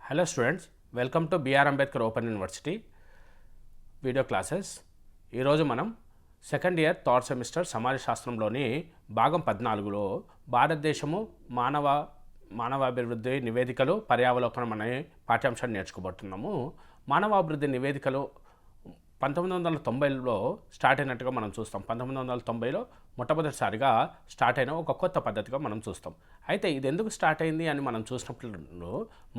Hello students, welcome to BR Ambedkar open university video classes. ఈరోజు మనం second year third semester సమాజ శాస్త్రంలోని భాగం 14లో భారతదేశము మానవాభివృద్ధి నివేదికలు పర్యావలోకనం అనే పాఠ్యాంశాన్ని నేర్చుకోబోతున్నాము. మానవాభివృద్ధి నివేదికలు 1990లో స్టార్ట్ అయినట్టుగా మనం చూస్తాం. 1990లో మొట్టమొదటిసారిగా స్టార్ట్ అయిన ఒక కొత్త పద్ధతిగా మనం చూస్తాం. అయితే ఇది ఎందుకు స్టార్ట్ అయింది అని మనం చూసినప్పుడు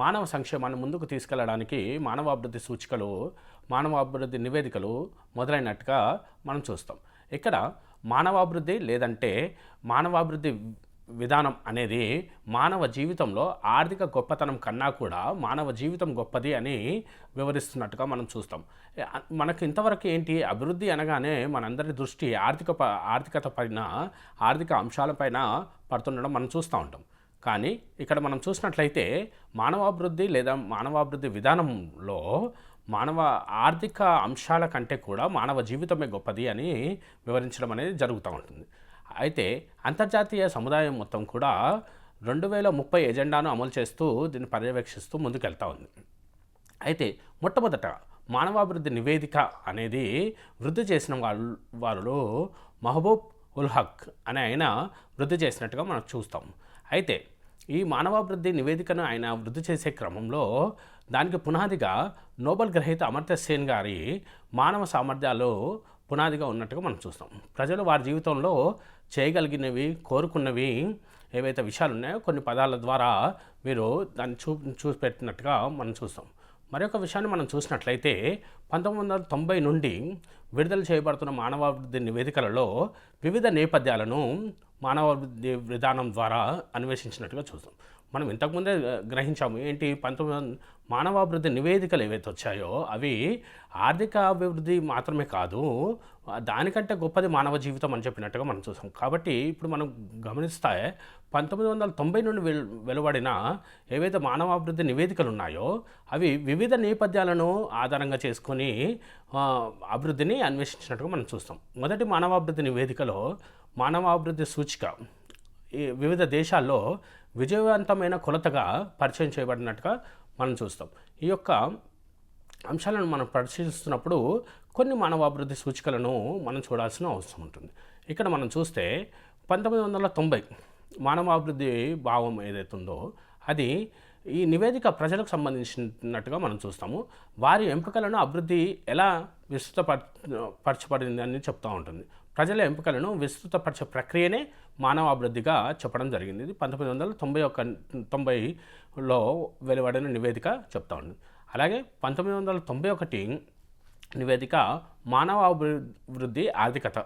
మానవ సంక్షేమాన్ని ముందుకు తీసుకెళ్లడానికి మానవాభివృద్ధి సూచికలు, మానవాభివృద్ధి నివేదికలు మొదలైనట్టుగా మనం చూస్తాం. ఇక్కడ మానవాభివృద్ధి లేదంటే మానవాభివృద్ధి విధానం అనేది మానవ జీవితంలో ఆర్థిక గొప్పతనం కన్నా కూడా మానవ జీవితం గొప్పది అని వివరిస్తున్నట్టుగా మనం చూస్తాం. మనకు ఇంతవరకు ఏంటి, అభివృద్ధి అనగానే మనందరి దృష్టి ఆర్థికత పైన, ఆర్థిక అంశాలపైన పడుతుండడం మనం చూస్తూ ఉంటాం. కానీ ఇక్కడ మనం చూసినట్లయితే మానవాభివృద్ధి లేదా మానవాభివృద్ధి విధానంలో మానవ ఆర్థిక అంశాల కంటే కూడా మానవ జీవితమే గొప్పది అని వివరించడం అనేది జరుగుతూ ఉంటుంది. అయితే అంతర్జాతీయ సముదాయం మొత్తం కూడా 2030 ఎజెండాను అమలు చేస్తూ దీన్ని పర్యవేక్షిస్తూ ముందుకెళ్తా ఉంది. అయితే మొట్టమొదట మానవాభివృద్ధి నివేదిక అనేది వృద్ధి చేసిన వారిలో మహబూబ్ ఉల్ హక్ అనే ఆయన వృద్ధి చేసినట్టుగా మనం చూస్తాం. అయితే ఈ మానవాభివృద్ధి నివేదికను ఆయన వృద్ధి చేసే క్రమంలో దానికి పునాదిగా నోబెల్ గ్రహీత అమర్త్య సేన్ గారి మానవ సామర్థ్యాలు పునాదిగా ఉన్నట్టుగా మనం చూస్తాం. ప్రజలు వారి జీవితంలో చేయగలిగినవి, కోరుకున్నవి ఏవైతే విషయాలు ఉన్నాయో కొన్ని పదాల ద్వారా వీరు దాన్ని చూపెట్టినట్టుగా మనం చూస్తాం. మరొక విషయాన్ని మనం చూసినట్లయితే 1990 నుండి విడుదల చేయబడుతున్న మానవాభివృద్ధి నివేదికలలో వివిధ నేపథ్యాలను మానవాభివృద్ధి విధానం ద్వారా అన్వేషించినట్టుగా చూస్తాం. మనం ఇంతకుముందే గ్రహించాము ఏంటి, మానవాభివృద్ధి నివేదికలు ఏవైతే వచ్చాయో అవి ఆర్థిక అభివృద్ధి మాత్రమే కాదు, దానికంటే గొప్పది మానవ జీవితం అని చెప్పినట్టుగా మనం చూసాం. కాబట్టి ఇప్పుడు మనం గమనిస్తే 1990 నుండి వెలువడిన ఏవైతే మానవాభివృద్ధి నివేదికలు ఉన్నాయో అవి వివిధ నేపథ్యాలను ఆధారంగా చేసుకొని అభివృద్ధిని అన్వేషించినట్టుగా మనం చూస్తాం. మొదటి మానవాభివృద్ధి నివేదికలో మానవాభివృద్ధి సూచిక ఈ వివిధ దేశాల్లో విజయవంతమైన కొలతగా పరిచయం చేయబడినట్టుగా మనం చూస్తాం. ఈ యొక్క అంశాలను మనం పరిశీలిస్తున్నప్పుడు కొన్ని మానవాభివృద్ధి సూచికలను మనం చూడాల్సిన అవసరం ఉంటుంది. ఇక్కడ మనం చూస్తే 1990 మానవాభివృద్ధి భావం ఏదైతే ఉందో అది ఈ నివేదిక ప్రజలకు సంబంధించినట్టుగా మనం చూస్తాము. వారి ఎంపికలను అభివృద్ధి ఎలా విస్తృతపరచబడింది అని చెప్తూ ఉంటుంది. ప్రజల ఎంపికలను విస్తృతపరిచే ప్రక్రియనే మానవాభివృద్ధిగా చెప్పడం జరిగింది. ఇది 1991లో వెలువడిన నివేదిక చెప్తా ఉంటుంది. అలాగే 1991 నివేదిక మానవాభివృద్ధి ఆర్థికత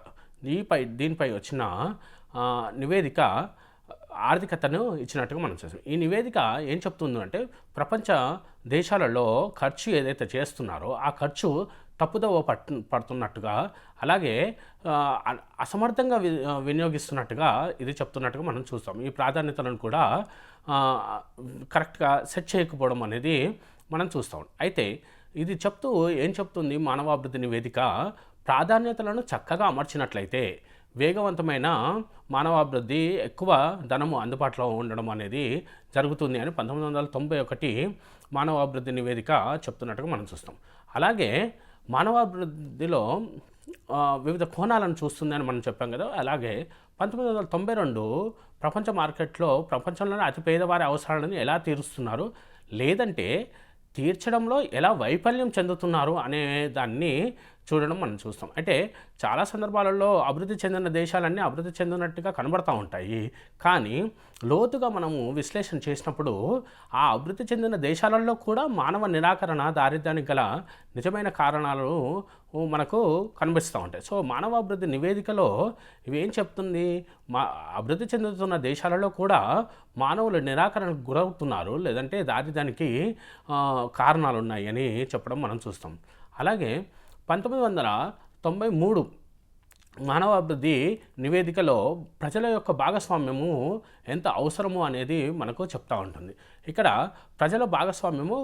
దీనిపై వచ్చిన నివేదిక ఆర్థికతను ఇచ్చినట్టుగా మనం చూస్తాం. ఈ నివేదిక ఏం చెప్తుందంటే ప్రపంచ దేశాలలో ఖర్చు ఏదైతే చేస్తున్నారో ఆ ఖర్చు తప్పుదోవ పడుతున్నట్టుగా, అలాగే అసమర్థంగా వినియోగిస్తున్నట్టుగా ఇది చెప్తున్నట్టుగా మనం చూస్తాం. ఈ ప్రాధాన్యతలను కూడా కరెక్ట్గా సెట్ చేయకపోవడం అనేది మనం చూస్తాం. అయితే ఇది ఏం చెప్తుంది మానవాభివృద్ధి నివేదిక, ప్రాధాన్యతలను చక్కగా అమర్చినట్లయితే వేగవంతమైన మానవాభివృద్ధి, ఎక్కువ ధనము అందుబాటులో ఉండడం అనేది జరుగుతుంది అని 1991 మానవాభివృద్ధి నివేదిక చెప్తున్నట్టుగా మనం చూస్తాం. అలాగే మానవాభివృద్ధిలో వివిధ కోణాలను చూస్తుంది అని మనం చెప్పాం కదా. అలాగే 1992 ప్రపంచ మార్కెట్లో ప్రపంచంలోనే అతి పేదవారి అవసరాలను ఎలా తీరుస్తున్నారు, లేదంటే తీర్చడంలో ఎలా వైఫల్యం చెందుతున్నారు అనే దాన్ని చూడడం మనం చూస్తాం. అంటే చాలా సందర్భాలలో అభివృద్ధి చెందిన దేశాలన్నీ అభివృద్ధి చెందినట్టుగా కనబడుతూ ఉంటాయి. కానీ లోతుగా మనము విశ్లేషణ చేసినప్పుడు ఆ అభివృద్ధి చెందిన దేశాలలో కూడా మానవ నిరాకరణ, దారిద్ర్యానికి గల నిజమైన కారణాలు మనకు కనిపిస్తూ ఉంటాయి. సో మానవాభివృద్ధి నివేదికలో ఇవి ఏం చెప్తుంది, అభివృద్ధి చెందుతున్న దేశాలలో కూడా మానవులు నిరాకరణకు గురవుతున్నారు, లేదంటే దారిద్ర్యానికి కారణాలు ఉన్నాయి అని చెప్పడం మనం చూస్తాం. అలాగే 1993 మానవాభివృద్ధి నివేదికలో ప్రజల యొక్క భాగస్వామ్యము ఎంత అవసరము అనేది మనకు చెప్తూ ఉంటుంది. ఇక్కడ ప్రజల భాగస్వామ్యము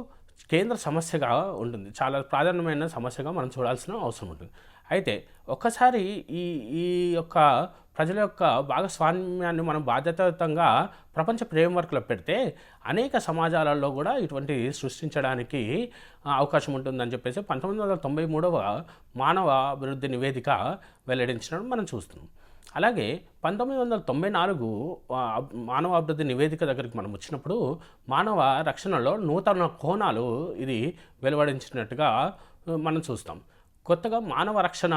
కేంద్ర సమస్యగా ఉంటుంది, చాలా ప్రాధాన్యమైన సమస్యగా మనం చూడాల్సిన అవసరం ఉంటుంది. అయితే ఒక్కసారి ఈ యొక్క ప్రజల యొక్క భాగస్వామ్యాన్ని మనం బాధ్యతాయుతంగా ప్రపంచ ఫ్రేమ్వర్క్లో పెడితే అనేక సమాజాలలో కూడా ఇటువంటి సృష్టించడానికి అవకాశం ఉంటుందని చెప్పేసి 1993వ మానవ అభివృద్ధి నివేదిక వెల్లడించడం మనం చూస్తున్నాం. అలాగే 1994 మానవ అభివృద్ధి నివేదిక దగ్గరికి మనం వచ్చినప్పుడు మానవ రక్షణలో నూతన కోణాలు ఇది వెలువడించినట్టుగా మనం చూస్తాం. కొత్తగా మానవ రక్షణ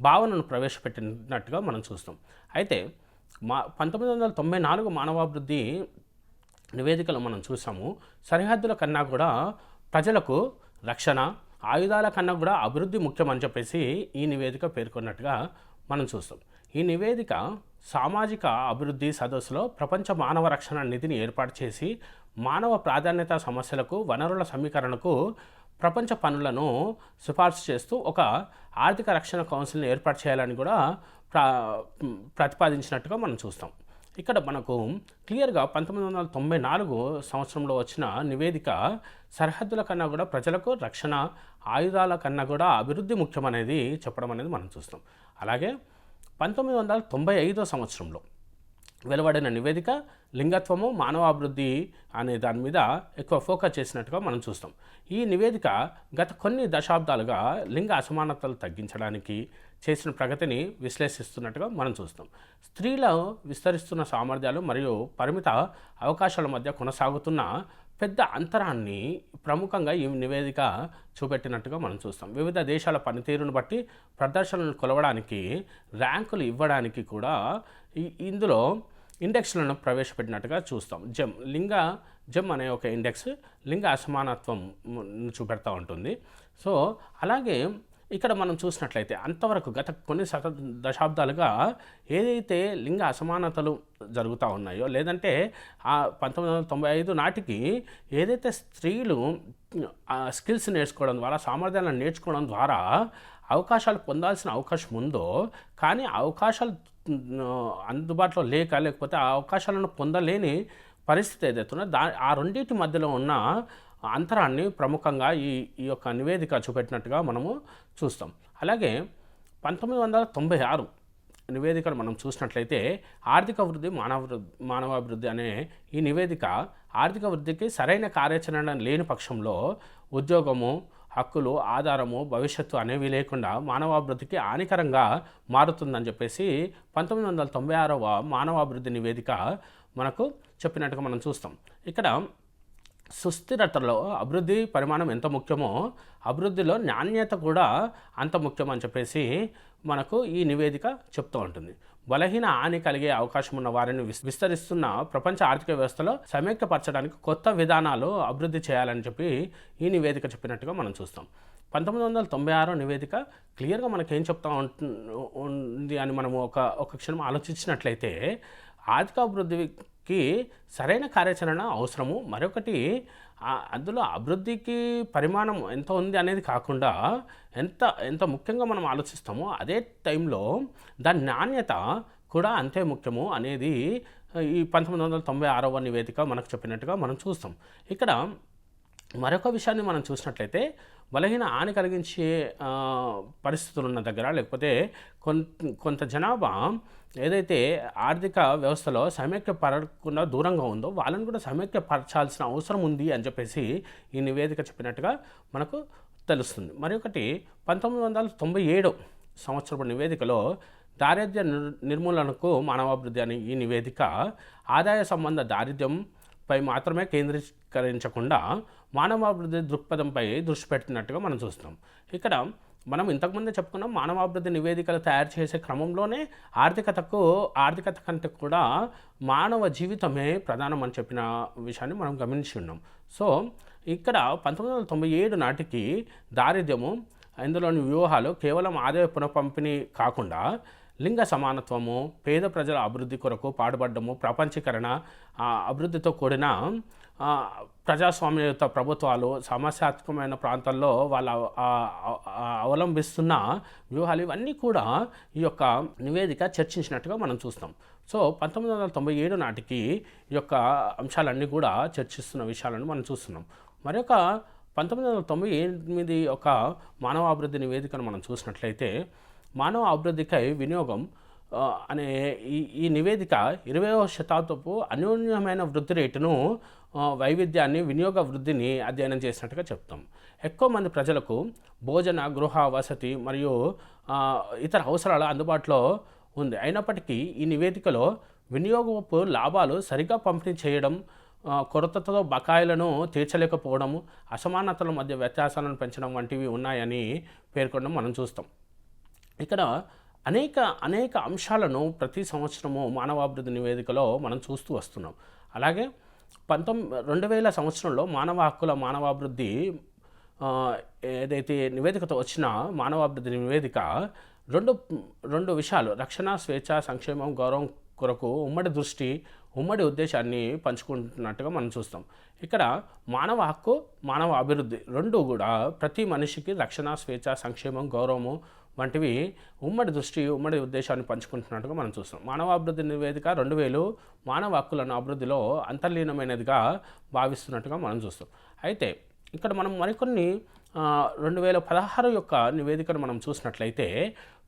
భావనను ప్రవేశపెట్టినట్టుగా మనం చూస్తాం. అయితే 1994 మానవాభివృద్ధి నివేదికలో మనం చూసాము, సరిహద్దుల కన్నా కూడా ప్రజలకు రక్షణ, ఆయుధాల కన్నా కూడా అభివృద్ధి ముఖ్యమని చెప్పేసి ఈ నివేదిక పేర్కొన్నట్టుగా మనం చూస్తాం. ఈ నివేదిక సామాజిక అభివృద్ధి సదస్సులో ప్రపంచ మానవ రక్షణ నిధిని ఏర్పాటు చేసి మానవ ప్రాధాన్యత సమస్యలకు వనరుల సమీకరణకు ప్రపంచ పనులను సిఫార్సు చేస్తూ ఒక ఆర్థిక రక్షణ కౌన్సిల్ని ఏర్పాటు చేయాలని కూడా ప్రతిపాదించినట్టుగా మనం చూస్తాం. ఇక్కడ మనకు క్లియర్గా 1994 సంవత్సరంలో వచ్చిన నివేదిక సరిహద్దుల కన్నా కూడా ప్రజలకు రక్షణ, ఆయుధాల కన్నా కూడా అభివృద్ధి ముఖ్యమనేది చెప్పడం అనేది మనం చూస్తాం. అలాగే 1995 సంవత్సరంలో వెలువడిన నివేదిక లింగత్వము, మానవాభివృద్ధి అనే దాని మీద ఎక్కువ ఫోకస్ చేసినట్టుగా మనం చూస్తాం. ఈ నివేదిక గత కొన్ని దశాబ్దాలుగా లింగ అసమానతలు తగ్గించడానికి చేసిన ప్రగతిని విశ్లేషిస్తున్నట్టుగా మనం చూస్తాం. స్త్రీల విస్తరిస్తున్న సామర్థ్యాలు మరియు పరిమిత అవకాశాల మధ్య కొనసాగుతున్న పెద్ద అంతరాన్ని ప్రముఖంగా ఈ నివేదిక చూపెట్టినట్టుగా మనం చూస్తాం. వివిధ దేశాల పనితీరును బట్టి ప్రదర్శనలు కొలవడానికి, ర్యాంకులు ఇవ్వడానికి కూడా ఇందులో ఇండెక్స్లను ప్రవేశపెట్టినట్టుగా చూస్తాం. జెమ్ అనే ఒక ఇండెక్స్ లింగ అసమానత్వం చూపెడతా ఉంటుంది. సో అలాగే ఇక్కడ మనం చూసినట్లయితే అంతవరకు గత కొన్ని దశాబ్దాలుగా ఏదైతే లింగ అసమానతలు జరుగుతూ ఉన్నాయో, లేదంటే 1995 నాటికి ఏదైతే స్త్రీలు స్కిల్స్ నేర్చుకోవడం ద్వారా, సామర్థ్యాలను నేర్చుకోవడం ద్వారా అవకాశాలు పొందాల్సిన అవకాశం ఉందో, కానీ అవకాశాలు అందుబాటులో లేకపోతే ఆ అవకాశాలను పొందలేని పరిస్థితి ఏదైతుందో ఆ రెండింటి మధ్యలో ఉన్న అంతరాన్ని ప్రముఖంగా ఈ యొక్క నివేదిక చూపెట్టినట్టుగా మనము చూస్తాం. అలాగే 1996 నివేదికను మనం చూసినట్లయితే ఆర్థిక వృద్ధి, మానవాభివృద్ధి అనే ఈ నివేదిక ఆర్థిక వృద్ధికి సరైన కార్యాచరణ లేని పక్షంలో ఉద్యోగము, హక్కులు, ఆధారము, భవిష్యత్తు అనేవి లేకుండా మానవాభివృద్ధికి హానికరంగా మారుతుందని చెప్పేసి 1996వ మానవాభివృద్ధి నివేదిక మనకు చెప్పినట్టుగా మనం చూస్తాం. ఇక్కడ సుస్థిరతలో అభివృద్ధి పరిమాణం ఎంత ముఖ్యమో అభివృద్ధిలో నాణ్యత కూడా అంత ముఖ్యం అని చెప్పేసి మనకు ఈ నివేదిక చెప్తూ ఉంటుంది. బలహీన హాని కలిగే అవకాశం ఉన్న వారిని విస్తరిస్తున్న ప్రపంచ ఆర్థిక వ్యవస్థలో సమైక్యపరచడానికి కొత్త విధానాలు అభివృద్ధి చేయాలని చెప్పి ఈ నివేదిక చెప్పినట్టుగా మనం చూస్తాం. 1996 నివేదిక క్లియర్గా మనకేం చెప్తా ఉంది అని మనము ఒక క్షణం ఆలోచించినట్లయితే ఆర్థిక అభివృద్ధికి సరైన కార్యాచరణ అవసరము. మరొకటి అందులో అభివృద్ధికి పరిమాణం ఎంత ఉంది అనేది కాకుండా ఎంత ముఖ్యంగా మనం ఆలోచిస్తామో అదే టైంలో దాని నాణ్యత కూడా అంతే ముఖ్యము అనేది ఈ 1996వ నివేదిక మనకు చెప్పినట్టుగా మనం చూస్తాం. ఇక్కడ మరొక విషయాన్ని మనం చూసినట్లయితే బలహీన హాని కలిగించే పరిస్థితులు ఉన్న దగ్గర, లేకపోతే కొంత జనాభా ఏదైతే ఆర్థిక వ్యవస్థలో సమైక్యపరకుండా దూరంగా ఉందో వాళ్ళని కూడా సమైక్యపరచాల్సిన అవసరం ఉంది అని చెప్పేసి ఈ నివేదిక చెప్పినట్టుగా మనకు తెలుస్తుంది. మరొకటి 1997 సంవత్సరపు నివేదికలో దారిద్ర్య నిర్మూలనకు మానవాభివృద్ధి అనే ఈ నివేదిక ఆదాయ సంబంధ దారిద్ర్యంపై మాత్రమే కేంద్రీకరించకుండా మానవాభివృద్ధి దృక్పథంపై దృష్టి పెట్టినట్టుగా మనం చూస్తాం. ఇక్కడ మనం ఇంతకుముందే చెప్పుకున్నాం, మానవాభివృద్ధి నివేదికలు తయారు చేసే క్రమంలోనే ఆర్థికత కంటే కూడా మానవ జీవితమే ప్రధానం అని చెప్పిన విషయాన్ని మనం గమనించి ఉన్నాం. సో ఇక్కడ 1997 నాటికి దారిద్ర్యము, ఇందులోని వ్యూహాలు కేవలం ఆదాయ పునఃపంపిణీ కాకుండా లింగ సమానత్వము, పేద ప్రజల అభివృద్ధి కొరకు పాటుపడము, ప్రపంచీకరణ, అభివృద్ధితో కూడిన ప్రజాస్వామ్యయుత ప్రభుత్వాలు, సమస్యాత్మకమైన ప్రాంతాల్లో వాళ్ళ అవలంబిస్తున్న వ్యూహాలు ఇవన్నీ కూడా ఈ యొక్క నివేదిక చర్చించినట్టుగా మనం చూస్తాం. సో 1997 నాటికి ఈ యొక్క అంశాలన్నీ కూడా చర్చిస్తున్న విషయాలను మనం చూస్తున్నాం. మరొక 1998 ఒక మానవ అభివృద్ధి నివేదికను మనం చూసినట్లయితే మానవ అభివృద్ధికై వినియోగం అనే ఈ నివేదిక 20వ శతాబ్దపు అన్యోన్యమైన వృద్ధి రేటును, వైవిధ్యాన్ని, వినియోగ వృద్ధిని అధ్యయనం చేసినట్టుగా చెప్తాం. ఎక్కువ మంది ప్రజలకు భోజన, గృహ, వసతి మరియు ఇతర అవసరాలు అందుబాటులో ఉంది. అయినప్పటికీ ఈ నివేదికలో వినియోగపు లాభాలు సరిగ్గా పంపిణీ చేయడం, కొరతతో బకాయిలను తీర్చలేకపోవడము, అసమానతల మధ్య వ్యత్యాసాలను పెంచడం వంటివి ఉన్నాయని పేర్కొనడం మనం చూస్తాం. ఇక్కడ అనేక అంశాలను ప్రతి సంవత్సరము మానవాభివృద్ధి నివేదికలో మనం చూస్తూ వస్తున్నాం. అలాగే 2000 సంవత్సరంలో మానవ హక్కుల మానవాభివృద్ధి ఏదైతే నివేదికతో వచ్చిన మానవాభివృద్ధి నివేదిక రెండు విషయాలు, రక్షణ, స్వేచ్ఛ, సంక్షేమం, గౌరవం కొరకు ఉమ్మడి దృష్టి, ఉమ్మడి ఉద్దేశాన్ని పంచుకుంటున్నట్టుగా మనం చూస్తాం. ఇక్కడ మానవ హక్కు, మానవ అభివృద్ధి రెండు కూడా ప్రతి మనిషికి రక్షణ, స్వేచ్ఛ, సంక్షేమం, గౌరవము వంటివి ఉమ్మడి దృష్టి, ఉమ్మడి ఉద్దేశాన్ని పంచుకుంటున్నట్టుగా మనం చూస్తాం. మానవ అభివృద్ధి నివేదిక 2000 మానవ హక్కులను అభివృద్ధిలో అంతర్లీనమైనదిగా భావిస్తున్నట్టుగా మనం చూస్తాం. అయితే ఇక్కడ మనం మరికొన్ని 2016 యొక్క నివేదికను మనం చూసినట్లయితే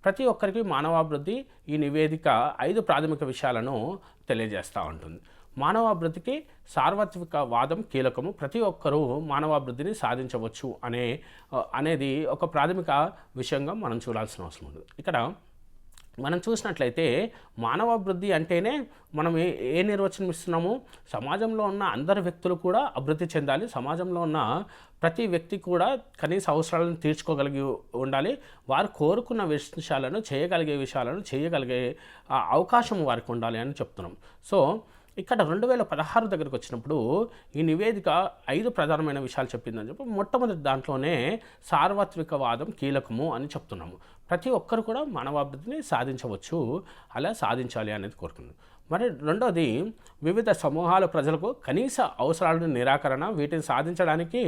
ప్రతి ఒక్కరికి మానవాభివృద్ధి ఈ నివేదిక 5 ప్రాథమిక విషయాలను తెలియజేస్తూ ఉంటుంది. మానవాభివృద్ధికి సార్వత్రిక వాదం కీలకము, ప్రతి ఒక్కరూ మానవాభివృద్ధిని సాధించవచ్చు అనేది ఒక ప్రాథమిక విషయంగా మనం చూడాల్సిన అవసరం ఉంది. ఇక్కడ మనం చూసినట్లయితే మానవాభివృద్ధి అంటేనే మనం ఏ నిర్వచనం ఇస్తున్నాము, సమాజంలో ఉన్న అందరి వ్యక్తులు కూడా అభివృద్ధి చెందాలి, సమాజంలో ఉన్న ప్రతి వ్యక్తి కూడా కనీస అవసరాలను తీర్చుకోగలిగి ఉండాలి, వారు కోరుకున్న విషయాలను చేయగలిగే అవకాశం వారికి ఉండాలి అని చెప్తున్నాం. సో ఇక్కడ 2016 దగ్గరికి వచ్చినప్పుడు ఈ నివేదిక 5 ప్రధానమైన విషయాలు చెప్పిందని చెప్పి మొట్టమొదటి దాంట్లోనే సార్వత్రికవాదం కీలకము అని చెప్తున్నాము. ప్రతి ఒక్కరు కూడా మానవాభివృద్ధిని సాధించవచ్చు, అలా సాధించాలి అనేది కోరుకున్నాం. మరి రెండోది, వివిధ సమూహాల ప్రజలకు కనీస అవసరాలను నిరాకరణ, వీటిని సాధించడానికి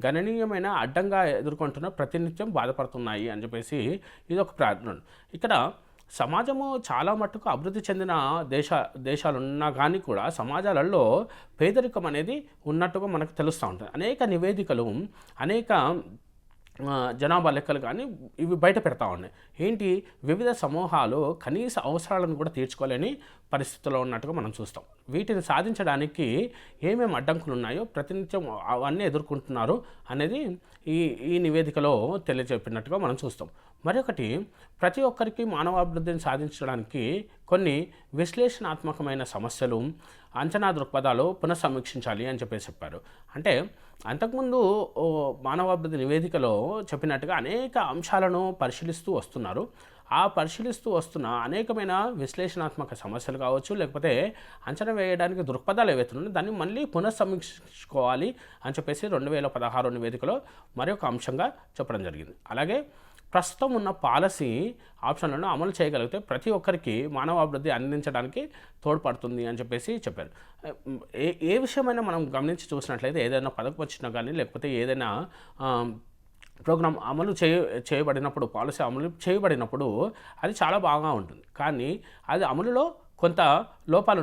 గణనీయమైన అడ్డంగా ఎదుర్కొంటున్న ప్రతినిత్యం బాధపడుతున్నాయి అని చెప్పేసి ఇది ఒక ప్రార్థన. ఇక్కడ సమాజము చాలా మట్టుకు అభివృద్ధి చెందిన దేశాలు ఉన్నా కానీ కూడా సమాజాలలో పేదరికం అనేది ఉన్నట్టుగా మనకు తెలుస్తూ ఉంటుంది. అనేక నివేదికలు, అనేక జనాభా లెక్కలు కానీ ఇవి బయట పెడతా ఉన్నాయి. ఏంటి, వివిధ సమూహాలు కనీస అవసరాలను కూడా తీర్చుకోలేని పరిస్థితుల్లో ఉన్నట్టుగా మనం చూస్తాం. వీటిని సాధించడానికి ఏమేమి అడ్డంకులు ఉన్నాయో ప్రతినిత్యం అవన్నీ ఎదుర్కొంటున్నారు అనేది ఈ నివేదికలో తెలియజెప్పినట్టుగా మనం చూస్తాం. మరొకటి, ప్రతి ఒక్కరికి మానవాభివృద్ధిని సాధించడానికి కొన్ని విశ్లేషణాత్మకమైన సమస్యలు, అంచనా దృక్పథాలు పునఃసమీక్షించాలి అని చెప్పారు. అంటే అంతకుముందు మానవాభివృద్ధి నివేదికలో చెప్పినట్టుగా అనేక అంశాలను పరిశీలిస్తూ వస్తున్నారు. ఆ పరిశీలిస్తూ వస్తున్న అనేకమైన విశ్లేషణాత్మక సమస్యలు కావచ్చు, లేకపోతే అంచనా వేయడానికి దృక్పథాలు ఏవైతే ఉన్నాయో దాన్ని మళ్ళీ పునఃసమీక్షించుకోవాలి అని చెప్పేసి 2016 నివేదికలో మరొక అంశంగా చెప్పడం జరిగింది. అలాగే ప్రస్తుతం ఉన్న పాలసీ ఆప్షన్లను అమలు చేయగలిగితే ప్రతి ఒక్కరికి మానవాభివృద్ధి అందించడానికి తోడ్పడుతుంది అని చెప్పేసి చెప్పారు. ఏ విషయమైనా మనం గమనించి చూసినట్లయితే ఏదైనా పథకం వచ్చినా కానీ, లేకపోతే ఏదైనా ప్రోగ్రామ్ అమలు చేయబడినప్పుడు, పాలసీ అమలు చేయబడినప్పుడు అది చాలా బాగా ఉంటుంది. కానీ అది అమలులో కొంత లోపాలు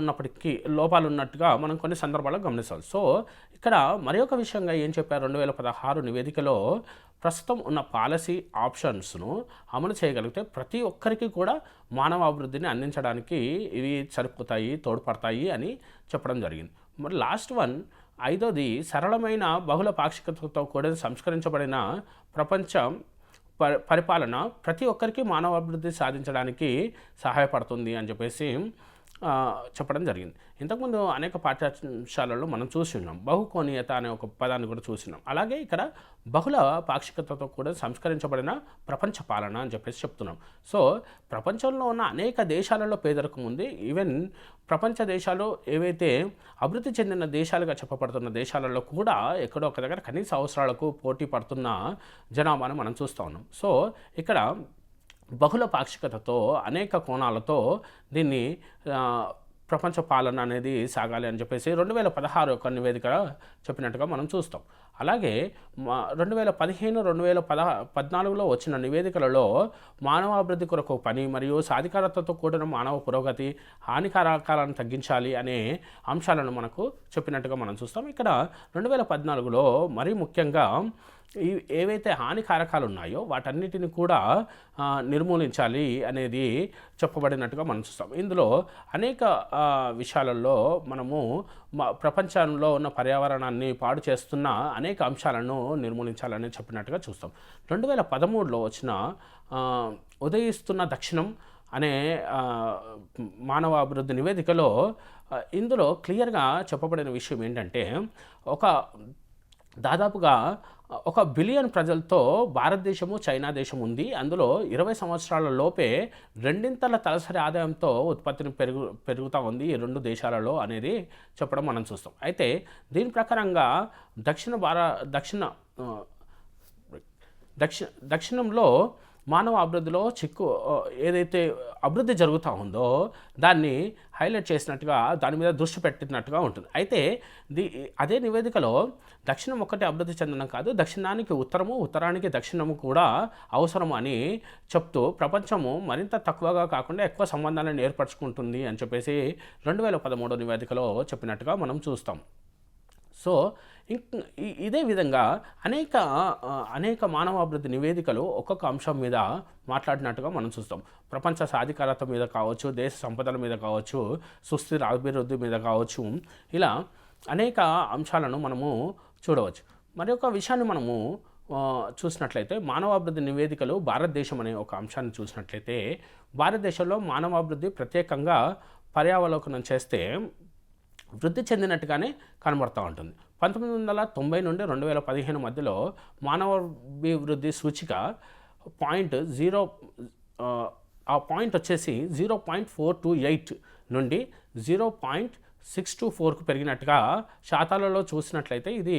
ఉన్నట్టుగా మనం కొన్ని సందర్భాల్లో గమనిస్తాం. సో ఇక్కడ మరి ఒక విషయంగా ఏం చెప్పారు, 2016 నివేదికలో ప్రస్తుతం ఉన్న పాలసీ ఆప్షన్స్ను అమలు చేయగలిగితే ప్రతి ఒక్కరికి కూడా మానవాభివృద్ధిని అందించడానికి ఇవి సరిపోతాయి, తోడ్పడతాయి అని చెప్పడం జరిగింది. మరి లాస్ట్ వన్, 5వది, సరళమైన బహుళ పాక్షికతతో కూడిన సంస్కరించబడిన ప్రపంచ పరిపాలన ప్రతి ఒక్కరికి మానవాభివృద్ధి సాధించడానికి సహాయపడుతుంది అని చెప్పేసి చెప్పడం జరిగింది. ఇంతకుముందు అనేక పాఠ్యాంశాలలో మనం చూసి ఉన్నాం, బహుకోణీయత అనే ఒక పదాన్ని కూడా చూసినాం. అలాగే ఇక్కడ బహుళ పాక్షికతతో కూడా సంస్కరించబడిన ప్రపంచ పాలన అని చెప్పేసి చెప్తున్నాం. సో ప్రపంచంలో ఉన్న అనేక దేశాలలో పేదరికం ఉంది. ఈవెన్ ప్రపంచ దేశాలు ఏవైతే అభివృద్ధి చెందిన దేశాలుగా చెప్పబడుతున్న దేశాలలో కూడా ఎక్కడో ఒక దగ్గర కనీస అవసరాలకు పోటీ పడుతున్న జనాభాను మనం చూస్తూ ఉన్నాం. సో ఇక్కడ బహుళ పాక్షికతతో అనేక కోణాలతో దీన్ని ప్రపంచ పాలన అనేది సాగాలి అని చెప్పేసి 2016 యొక్క నివేదిక చెప్పినట్టుగా మనం చూస్తాం. అలాగే 2015, 2014లో వచ్చిన నివేదికలలో మానవాభివృద్ధి కొరకు పని మరియు సాధికారతతో కూడిన మానవ పురోగతి, హానికారకాలను తగ్గించాలి అనే అంశాలను మనకు చెప్పినట్టుగా మనం చూస్తాం. ఇక్కడ 2014లో మరీ ముఖ్యంగా ఈ ఏవైతే హానికారకాలు ఉన్నాయో వాటన్నిటిని కూడా నిర్మూలించాలి అనేది చెప్పబడినట్టుగా మనం చూస్తాం. ఇందులో అనేక విషయాలలో మనము ప్రపంచంలో ఉన్న పర్యావరణాన్ని పాడు చేస్తున్న అనేక అంశాలను నిర్మూలించాలని చెప్పినట్టుగా చూస్తాం. 2013లో వచ్చిన ఉదయిస్తున్న దక్షిణం అనే మానవ అభివృద్ధి నివేదికలో ఇందులో క్లియర్గా చెప్పబడిన విషయం ఏంటంటే, దాదాపుగా 1 బిలియన్ ప్రజలతో భారతదేశము, చైనా దేశం ఉంది. అందులో 20 సంవత్సరాల లోపే 2 తలసరి ఆదాయంతో ఉత్పత్తిని పెరుగుతూ ఉంది ఈ 2 దేశాలలో అనేది చెప్పడం మనం చూస్తాం. అయితే దీని ప్రకారంగా దక్షిణంలో మానవ అభివృద్ధిలో ఏదైతే అభివృద్ధి జరుగుతూ ఉందో దాన్ని హైలైట్ చేసినట్టుగా, దాని మీద దృష్టి పెట్టినట్టుగా ఉంటుంది. అయితే అదే నివేదికలో దక్షిణం ఒక్కటే అభివృద్ధి చెందడం కాదు, దక్షిణానికి ఉత్తరము, ఉత్తరానికి దక్షిణము కూడా అవసరం అని చెప్తూ ప్రపంచము మరింత తక్కువగా కాకుండా ఎక్కువ సంబంధాలను ఏర్పరచుకుంటుంది అని చెప్పేసి 2013 నివేదికలో చెప్పినట్టుగా మనం చూస్తాం. సో ఇదే విధంగా అనేక మానవాభివృద్ధి నివేదికలు ఒక్కొక్క అంశం మీద మాట్లాడినట్టుగా మనం చూస్తాం. ప్రపంచ సాధికారత మీద కావచ్చు, దేశ సంపదల మీద కావచ్చు, సుస్థిర అభివృద్ధి మీద కావచ్చు, ఇలా అనేక అంశాలను మనము చూడవచ్చు. మరి ఒక విషయాన్ని మనము చూసినట్లయితే మానవాభివృద్ధి నివేదికలు భారతదేశం అనే ఒక అంశాన్ని చూసినట్లయితే, భారతదేశంలో మానవాభివృద్ధి ప్రత్యేకంగా పర్యావలోకనం చేస్తే వృద్ధి చెందినట్టుగానే కనబడుతూ ఉంటుంది. 1990 నుండి 2015 మధ్యలో మానవాభివృద్ధి సూచిక పాయింట్ వచ్చేసి 0.428 నుండి 0.624కు పెరిగినట్టుగా, శాతాలలో చూసినట్లయితే ఇది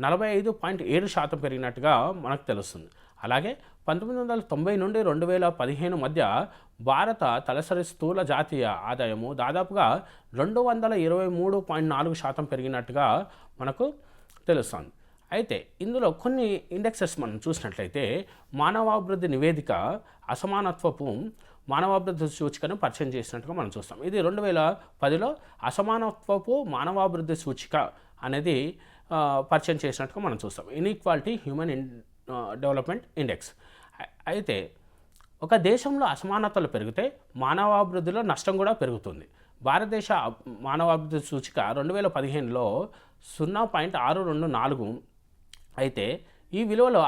45.7% పెరిగినట్టుగా మనకు తెలుస్తుంది. అలాగే 1990 నుండి 2015 మధ్య భారత తలసరి స్థూల జాతీయ ఆదాయము దాదాపుగా 223.4% పెరిగినట్టుగా మనకు తెలుస్తుంది. అయితే ఇందులో కొన్ని ఇండెక్సెస్ మనం చూసినట్లయితే, మానవాభివృద్ధి నివేదిక అసమానత్వపు మానవాభివృద్ధి సూచికను పరిచయం చేసినట్టుగా మనం చూస్తాం. ఇది 2010లో అసమానత్వపు మానవాభివృద్ధి సూచిక అనేది పరిచయం చేసినట్టుగా మనం చూస్తాం. Inequality human development index. అయితే ఒక దేశంలో అసమానతలు పెరిగితే మానవాభివృద్ధిలో నష్టం కూడా పెరుగుతుంది. భారతదేశ మానవాభివృద్ధి సూచిక 2015లో 0.624 అయితే ఈ విలువలో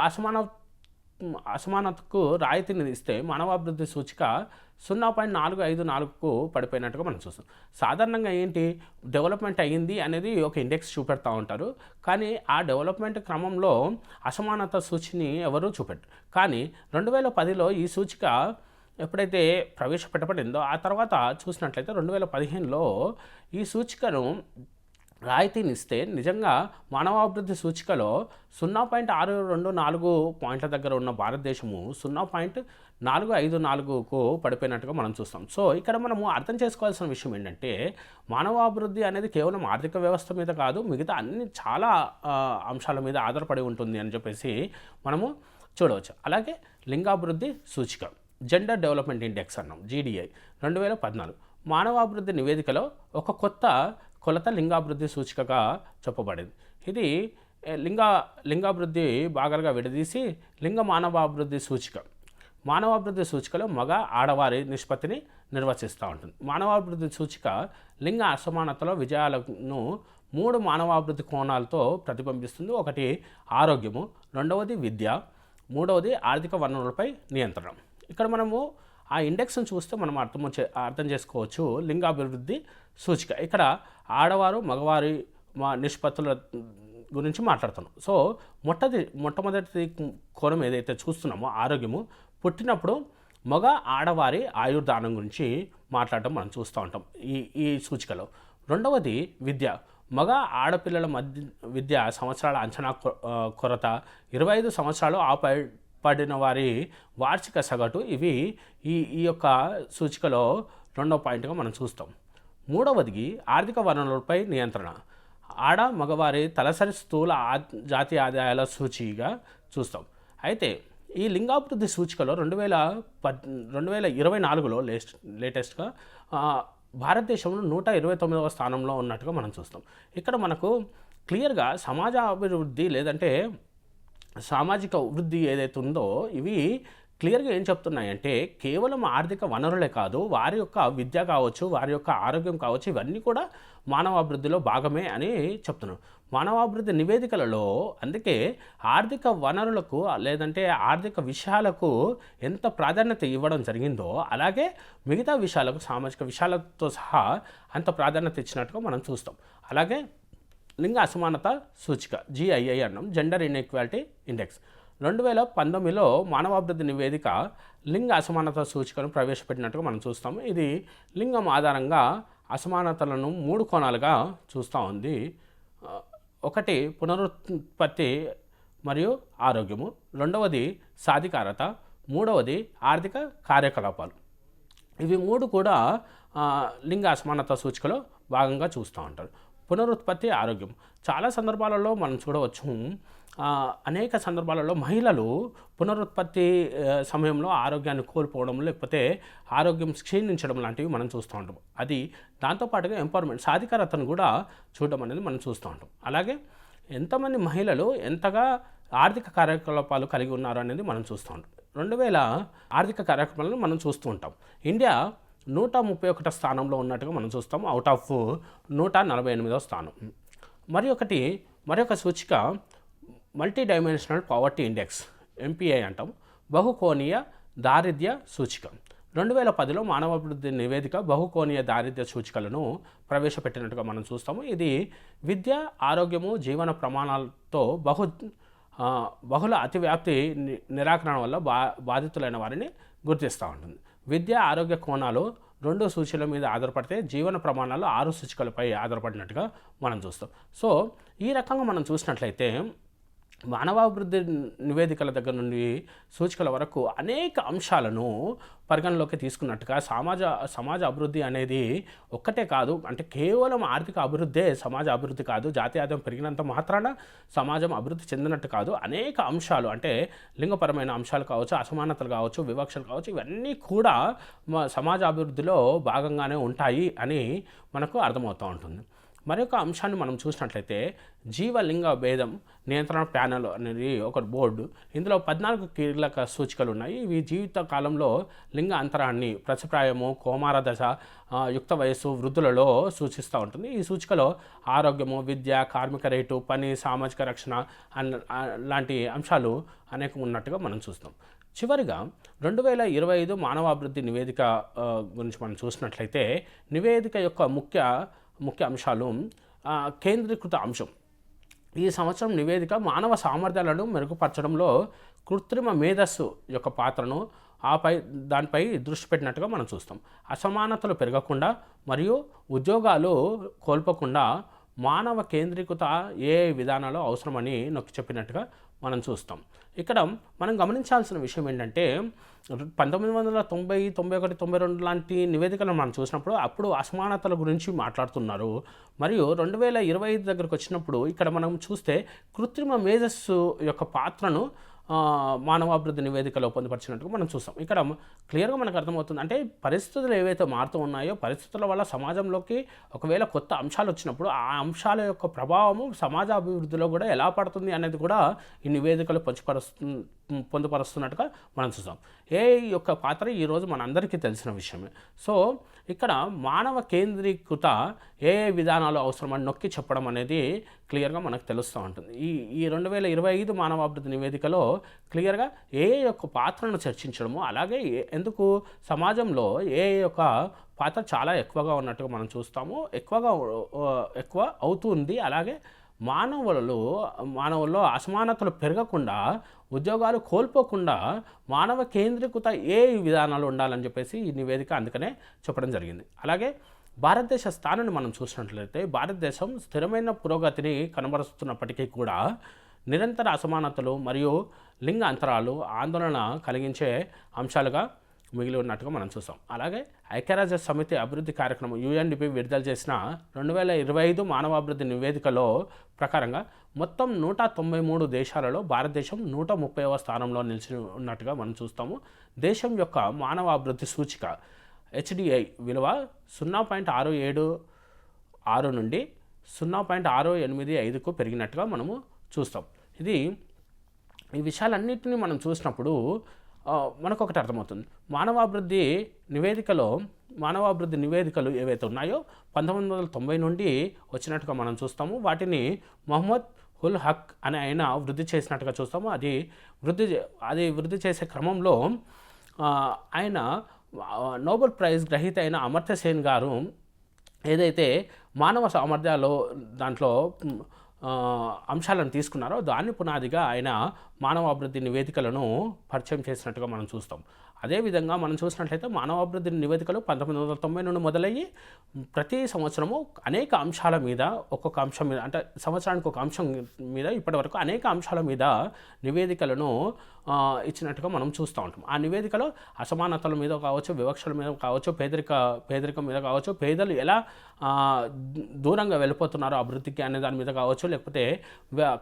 అసమానతకు రాయితీని ఇస్తే మానవాభివృద్ధి సూచిక 0.454కు పడిపోయినట్టుగా మనం చూస్తాం. సాధారణంగా ఏంటి, డెవలప్మెంట్ అయ్యింది అనేది ఒక ఇండెక్స్ చూపెడతా ఉంటారు, కానీ ఆ డెవలప్మెంట్ క్రమంలో అసమానత సూచిని ఎవరూ చూపెట్టరు. కానీ 2010లో ఈ సూచిక ఎప్పుడైతే ప్రవేశపెట్టబడిందో ఆ తర్వాత చూసినట్లయితే 2015లో ఈ సూచికను రాయితీనిస్తే నిజంగా మానవాభివృద్ధి సూచికలో 0.624 పాయింట్ల దగ్గర ఉన్న భారతదేశము 0.454కు పడిపోయినట్టుగా మనం చూస్తాం. సో ఇక్కడ మనము అర్థం చేసుకోవాల్సిన విషయం ఏంటంటే, మానవాభివృద్ధి అనేది కేవలం ఆర్థిక వ్యవస్థ మీద కాదు, మిగతా చాలా అంశాల మీద ఆధారపడి ఉంటుంది అని చెప్పేసి మనము చూడవచ్చు. అలాగే లింగాభివృద్ధి సూచిక, జెండర్ డెవలప్మెంట్ ఇండెక్స్ అన్నాం, GDI 2014 మానవాభివృద్ధి నివేదికలో ఒక కొత్త కొలత లింగాభివృద్ధి సూచికగా చెప్పబడింది. ఇది లింగాభివృద్ధి భాగాలుగా విడదీసి లింగ మానవాభివృద్ధి సూచిక, మానవాభివృద్ధి సూచికలో మగ ఆడవారి నిష్పత్తిని నిర్వచిస్తూ ఉంటుంది. మానవాభివృద్ధి సూచిక లింగ అసమానతలో విజయాలను 3 మానవాభివృద్ధి కోణాలతో ప్రతిబింబిస్తుంది. ఒకటి ఆరోగ్యము, రెండవది విద్య, మూడవది ఆర్థిక వనరులపై నియంత్రణ. ఇక్కడ మనము ఆ ఇండెక్స్ను చూస్తే మనం అర్థం చేసుకోవచ్చు లింగాభివృద్ధి సూచిక. ఇక్కడ ఆడవారు మగవారి నిష్పత్తుల గురించి మాట్లాడుతున్నాం. సో మొట్టమొదటి కోణం ఏదైతే చూస్తున్నామో ఆరోగ్యము, పుట్టినప్పుడు మగ ఆడవారి ఆయుర్దానం గురించి మాట్లాడటం మనం చూస్తూ ఉంటాం ఈ సూచికలో. రెండవది విద్య, మగ ఆడపిల్లల మధ్య విద్య సంవత్సరాల అంచనా కొరత, 25 సంవత్సరాలు పడిన వారి వార్షిక సగటు, ఇవి ఈ యొక్క సూచికలో రెండవ పాయింట్గా మనం చూస్తాం. మూడవది ఆర్థిక వనరులపై నియంత్రణ, ఆడ మగవారి తలసరి స్థూల జాతీయ ఆదాయాల సూచిగా చూస్తాం. అయితే ఈ లింగాభివృద్ధి సూచికలో 2024లో లేటెస్ట్గా భారతదేశంలో 129వ స్థానంలో ఉన్నట్టుగా మనం చూస్తాం. ఇక్కడ మనకు క్లియర్గా సమాజ అభివృద్ధి లేదంటే సామాజిక వృద్ధి ఏదైతే ఉందో ఇవి క్లియర్గా ఏం చెప్తున్నాయంటే కేవలం ఆర్థిక వనరులే కాదు, వారి యొక్క విద్య కావచ్చు, వారి యొక్క ఆరోగ్యం కావచ్చు, ఇవన్నీ కూడా మానవాభివృద్ధిలో భాగమే అని చెప్తున్నాను. మానవాభివృద్ధి నివేదికలలో అందుకే ఆర్థిక వనరులకు లేదంటే ఆర్థిక విషయాలకు ఎంత ప్రాధాన్యత ఇవ్వడం జరిగిందో అలాగే మిగతా విషయాలకు సామాజిక విషయాలతో సహా అంత ప్రాధాన్యత ఇచ్చినట్టుగా మనం చూస్తాం. అలాగే లింగ అసమానత సూచిక GII అన్నాం, జెండర్ ఇన్ఈక్వాలిటీ ఇండెక్స్. 2019లో మానవాభివృద్ధి నివేదిక లింగ అసమానత సూచికను ప్రవేశపెట్టినట్టుగా మనం చూస్తాము. ఇది లింగం ఆధారంగా అసమానతలను 3 కోణాలుగా చూస్తూ ఉంది. ఒకటి పునరుత్పత్తి మరియు ఆరోగ్యము, రెండవది సాధికారత, మూడవది ఆర్థిక కార్యకలాపాలు. ఇవి 3 కూడా లింగ అసమానత సూచికలో భాగంగా చూస్తూ ఉంటారు. పునరుత్పత్తి ఆరోగ్యం చాలా సందర్భాలలో మనం చూడవచ్చు. అనేక సందర్భాలలో మహిళలు పునరుత్పత్తి సమయంలో ఆరోగ్యాన్ని కోల్పోవడం లేకపోతే ఆరోగ్యం క్షీణించడం లాంటివి మనం చూస్తూ ఉంటాం. అది దాంతోపాటుగా ఎంపవర్మెంట్ సాధికారతను కూడా చూడడం అనేది మనం చూస్తూ ఉంటాం. అలాగే ఎంతమంది మహిళలు ఎంతగా ఆర్థిక కార్యకలాపాలు కలిగి ఉన్నారు అనేది మనం చూస్తూ ఉంటాం. 2000 ఆర్థిక కార్యక్రమాలను మనం చూస్తూ ఉంటాం. ఇండియా 131వ స్థానంలో ఉన్నట్టుగా మనం చూస్తాం, అవుట్ ఆఫ్ 148వ స్థానం. మరొక సూచిక multi dimensional poverty index MPI అంటాం, బహుకోణీయ దారిద్ర్య సూచిక. 2010లో మానవాభివృద్ధి నివేదిక బహుకోణీయ దారిద్ర్య సూచికలను ప్రవేశపెట్టినట్టుగా మనం చూస్తాము. ఇది విద్య, ఆరోగ్యము, జీవన ప్రమాణాలతో బహుళ అతివ్యాప్తి నిరాకరణ వల్ల బాధితులైన వారిని గుర్తిస్తూ ఉంటుంది. విద్య, ఆరోగ్య కోణాలు 2 సూచీల మీద ఆధారపడితే జీవన ప్రమాణాలు 6 సూచికలపై ఆధారపడినట్టుగా మనం చూస్తాం. సో ఈ రకంగా మనం చూసినట్లయితే మానవాభివృద్ధి నివేదికల దగ్గర నుండి సూచికల వరకు అనేక అంశాలను పరిగణలోకి తీసుకున్నట్టుగా సమాజ అభివృద్ధి అనేది ఒక్కటే కాదు, అంటే కేవలం ఆర్థిక అభివృద్ధే సమాజ అభివృద్ధి కాదు, జాతీయ ఆదాయం పెరిగినంత మాత్రాన సమాజం అభివృద్ధి చెందినట్టు కాదు. అనేక అంశాలు అంటే లింగపరమైన అంశాలు కావచ్చు, అసమానతలు కావచ్చు, వివక్షలు కావచ్చు, ఇవన్నీ కూడా సమాజ అభివృద్ధిలో భాగంగానే ఉంటాయి అని మనకు అర్థమవుతూ ఉంటుంది. మరొక అంశాన్ని మనం చూసినట్లయితే జీవలింగ భేదం నియంత్రణ ప్యానెల్ అనేది ఒక బోర్డు. ఇందులో 14 కీలక సూచికలు ఉన్నాయి. ఇవి జీవిత కాలంలో లింగ అంతరాన్ని, ప్రతిప్రాయము, కౌమార దశ, యుక్త వయస్సు, వృద్ధులలో సూచిస్తూ ఉంటుంది. ఈ సూచికలో ఆరోగ్యము, విద్య, కార్మిక రేటు, పని, సామాజిక రక్షణ లాంటి అంశాలు అనేకం ఉన్నట్టుగా మనం చూస్తాం. చివరిగా 2025 మానవాభివృద్ధి నివేదిక గురించి మనం చూసినట్లయితే నివేదిక యొక్క ముఖ్య అంశాలు కేంద్రీకృత అంశం. ఈ సంవత్సరం నివేదిక మానవ సామర్థ్యాలను మెరుగుపరచడంలో కృత్రిమ మేధస్సు యొక్క పాత్రను దానిపై దృష్టి పెట్టినట్టుగా మనం చూస్తాం. అసమానతలు పెరగకుండా మరియు ఉద్యోగాలు కోల్పోకుండా మానవ కేంద్రీకృత విధానాలు అవసరమని నొక్కి చెప్పినట్టుగా మనం చూస్తాం. ఇక్కడ మనం గమనించాల్సిన విషయం ఏంటంటే 1990, 91, 92 లాంటి నివేదికలను మనం చూసినప్పుడు అప్పుడు అసమానతల గురించి మాట్లాడుతున్నారు. మరియు 2025 దగ్గరకు వచ్చినప్పుడు ఇక్కడ మనం చూస్తే కృత్రిమ మేధస్సు యొక్క పాత్రను మానవాభివృద్ధి నివేదికలో పొందుపరిచినట్టుగా మనం చూస్తాం. ఇక్కడ క్లియర్గా మనకు అర్థమవుతుంది, అంటే పరిస్థితులు ఏవైతే మారుతూ ఉన్నాయో పరిస్థితుల వల్ల సమాజంలోకి ఒకవేళ కొత్త అంశాలు వచ్చినప్పుడు ఆ అంశాల యొక్క ప్రభావము సమాజ అభివృద్ధిలో కూడా ఎలా పడుతుంది అనేది కూడా ఈ నివేదికలు పొందుపరుస్తున్నట్టుగా మనం చూస్తాం. యొక్క పాత్ర ఈరోజు మనందరికీ తెలిసిన విషయమే. సో ఇక్కడ మానవ కేంద్రీకృత విధానాలు అవసరమని నొక్కి చెప్పడం అనేది క్లియర్గా మనకు తెలుస్తూ ఉంటుంది. ఈ 2025 మానవాభివృద్ధి నివేదికలో క్లియర్గా యొక్క పాత్రను చర్చించడము, అలాగే ఎందుకు సమాజంలో యొక్క పాత్ర చాలా ఎక్కువగా ఉన్నట్టుగా మనం చూస్తాము, ఎక్కువ అవుతుంది. అలాగే మానవుల్లో అసమానతలు పెరగకుండా, ఉద్యోగాలు కోల్పోకుండా మానవ కేంద్రీకృత విధానాలు ఉండాలని చెప్పేసి ఈ నివేదిక అందుకనే చెప్పడం జరిగింది. అలాగే భారతదేశ స్థానాన్ని మనం చూసినట్లయితే భారతదేశం స్థిరమైన పురోగతిని కనబరుస్తున్నప్పటికీ కూడా నిరంతర అసమానతలు మరియు లింగ అంతరాలు ఆందోళన కలిగించే అంశాలుగా మిగిలి ఉన్నట్టుగా మనం చూస్తాం. అలాగే ఐక్యరాజ్య సమితి అభివృద్ధి కార్యక్రమం UNDP విడుదల చేసిన 2025 మానవాభివృద్ధి నివేదికలో ప్రకారంగా మొత్తం 193 దేశాలలో భారతదేశం 130వ స్థానంలో నిలిచి ఉన్నట్టుగా మనం చూస్తాము. దేశం యొక్క మానవాభివృద్ధి సూచిక HDI విలువ 0.676 నుండి 0.685కు పెరిగినట్టుగా మనము చూస్తాం. ఇది ఈ విషయాలన్నింటినీ మనం చూసినప్పుడు మనకొకటి అర్థమవుతుంది. మానవాభివృద్ధి నివేదికలు ఏవైతే ఉన్నాయో 1990 నుండి వచ్చినట్టుగా మనం చూస్తాము. వాటిని మొహమ్మద్ ఉల్ హక్ అనే ఆయన వృద్ధి చేసినట్టుగా చూస్తాము. అది వృద్ధి చేసే క్రమంలో ఆయన నోబెల్ ప్రైజ్ గ్రహీత అయిన అమర్త్య సేన్ గారు ఏదైతే మానవ సామర్థ్యాలు దాంట్లో అంశాలను తీసుకున్నారో దాన్ని పునాదిగా ఆయన మానవాభివృద్ధి నివేదికలను పరిచయం చేసినట్టుగా మనం చూస్తాం. అదేవిధంగా మనం చూసినట్లయితే మానవాభివృద్ధి నివేదికలు 1990 నుండి మొదలయ్యి ప్రతి సంవత్సరము అనేక అంశాల మీద ఒక్కొక్క అంశం మీద అంటే సంవత్సరానికి ఒక అంశం మీద ఇప్పటివరకు అనేక అంశాల మీద నివేదికలను ఇచ్చినట్టుగా మనం చూస్తూ ఉంటాం. ఆ నివేదికలో అసమానతల మీద కావచ్చు, వివక్షల మీద కావచ్చు, పేదరికం మీద కావచ్చు, పేదలు ఎలా దూరంగా వెళ్ళిపోతున్నారో అభివృద్ధికి అనే దాని మీద కావచ్చు, లేకపోతే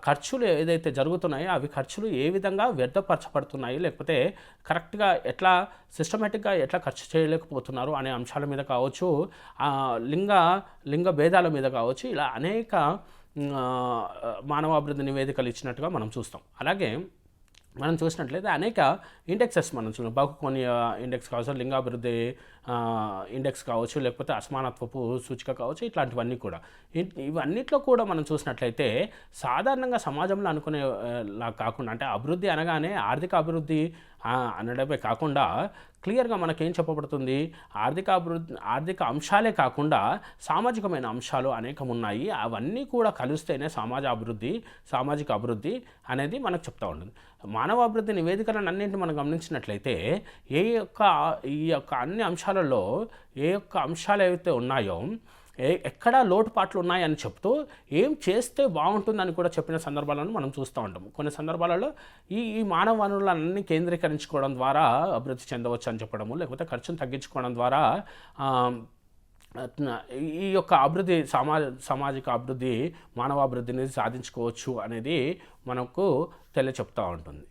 ఖర్చులు ఏదైతే జరుగుతున్నాయో అవి ఖర్చులు ఏ విధంగా వ్యర్థపరచబడుతున్నాయి, లేకపోతే కరెక్ట్గా ఎట్లా సిస్టమేటిక్గా ఎట్లా ఖర్చు చేయలేకపోతున్నారు అనే అంశాల మీద కావచ్చు, లింగ భేదాల మీద కావచ్చు, ఇలా అనేక మానవాభివృద్ధి నివేదికలు ఇచ్చినట్టుగా మనం చూస్తాం. అలాగే మనం చూసినట్లయితే అనేక ఇండెక్సెస్ మనం చూస్తాం. బహుకోణీయ ఇండెక్స్ కావచ్చు, లింగాభివృద్ధి ఇండెక్స్ కావచ్చు, లేకపోతే అసమానత్వపు సూచిక కావచ్చు, ఇట్లాంటివన్నీ కూడా ఇవన్నిట్లో కూడా మనం చూసినట్లయితే సాధారణంగా సమాజంలో అనుకునేలా కాకుండా అంటే అభివృద్ధి అనగానే ఆర్థిక అభివృద్ధి అనడమే కాకుండా క్లియర్గా మనకేం చెప్పబడుతుంది, ఆర్థిక అంశాలే కాకుండా సామాజికమైన అంశాలు అనేకం ఉన్నాయి. అవన్నీ కూడా కలిస్తేనే సామాజిక అభివృద్ధి అనేది మనకు చెప్తూ ఉంటుంది. మానవ అభివృద్ధి నివేదికలను అన్నింటినీ మనం గమనించినట్లయితే ఈ యొక్క అన్ని అంశాలలో ఏ యొక్క అంశాలు ఏవైతే ఉన్నాయో ఎక్కడా లోటుపాట్లు ఉన్నాయని చెప్తూ ఏం చేస్తే బాగుంటుందని కూడా చెప్పిన సందర్భాలను మనం చూస్తూ ఉంటాం. కొన్ని సందర్భాలలో ఈ మానవ వనరులన్నీ కేంద్రీకరించుకోవడం ద్వారా అభివృద్ధి చెందవచ్చు అని చెప్పడము, లేకపోతే ఖర్చును తగ్గించుకోవడం ద్వారా ఈ యొక్క అభివృద్ధి సామాజిక అభివృద్ధి మానవాభివృద్ధిని సాధించుకోవచ్చు అనేది మనకు చెప్తూ ఉంటుంది.